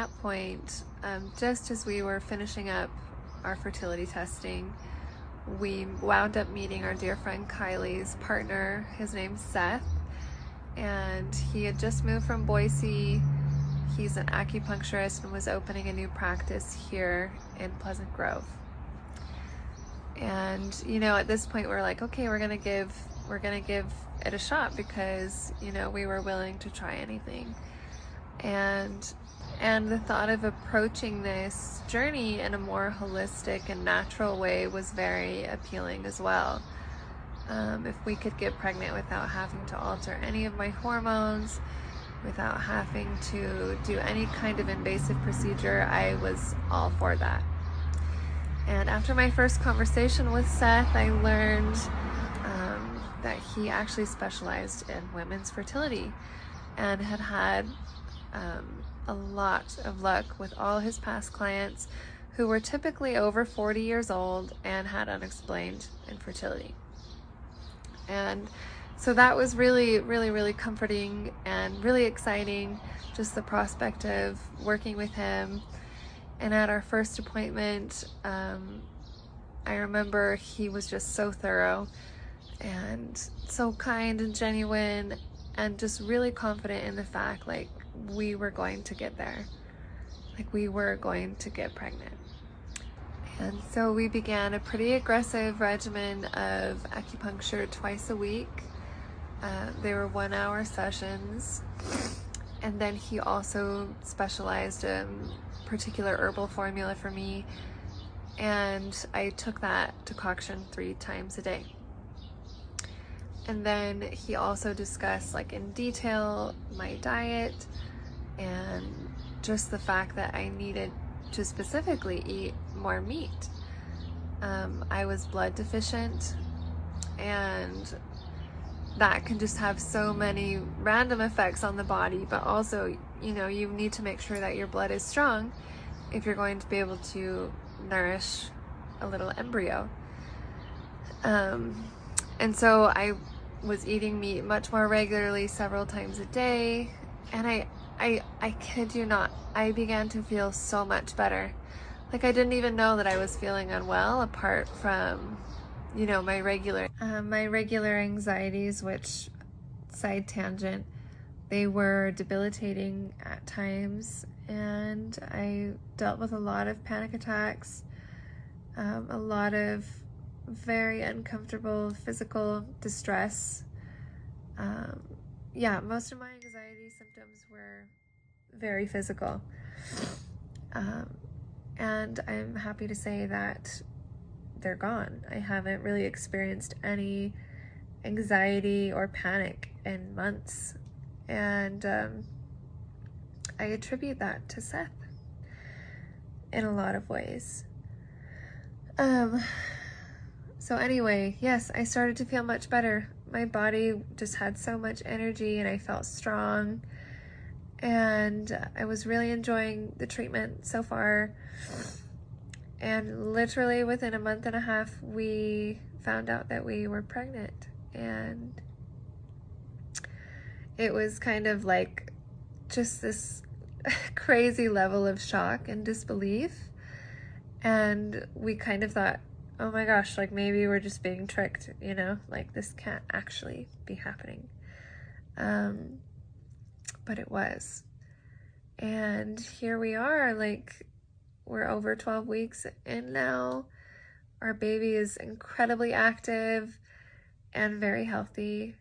At that point, just as we were finishing up our fertility testing, we wound up meeting our dear friend Kylie's partner. His name's Seth, and he had just moved from Boise. He's an acupuncturist and was opening a new practice here in Pleasant Grove. And at this point we're like, okay, we're gonna give it a shot, because we were willing to try anything. And the thought of approaching this journey in a more holistic and natural way was very appealing as well. If we could get pregnant without having to alter any of my hormones, without having to do any kind of invasive procedure, I was all for that. And after my first conversation with Seth, I learned that he actually specialized in women's fertility and had a lot of luck with all his past clients, who were typically over 40 years old and had unexplained infertility. And so that was really, really, really comforting and really exciting, just the prospect of working with him. And at our first appointment, I remember he was just so thorough and so kind and genuine, and just really confident in the fact, like, we were going to get there. Like, we were going to get pregnant. And so we began a pretty aggressive regimen of acupuncture twice a week. They were 1-hour sessions. And then he also specialized in particular herbal formula for me. And I took that decoction 3 times a day. And then he also discussed, like, in detail my diet, and just the fact that I needed to specifically eat more meat. I was blood deficient, and that can just have so many random effects on the body, but also, you need to make sure that your blood is strong if you're going to be able to nourish a little embryo. And so I was eating meat much more regularly, several times a day, and I kid you not, I began to feel so much better. Like, I didn't even know that I was feeling unwell, apart from, my regular anxieties, which, side tangent, they were debilitating at times, and I dealt with a lot of panic attacks, a lot of very uncomfortable physical distress. Yeah, most of my anxiety symptoms were very physical. And I'm happy to say that they're gone. I haven't really experienced any anxiety or panic in months. And I attribute that to Seth in a lot of ways. So anyway, yes, I started to feel much better. My body just had so much energy, and I felt strong. And I was really enjoying the treatment so far. And literally within a month and a half, we found out that we were pregnant. And it was kind of like just this crazy level of shock and disbelief. And we kind of thought, oh my gosh, like, maybe we're just being tricked, like, this can't actually be happening. But it was. And here we are, like, we're over 12 weeks in now. Our baby is incredibly active and very healthy.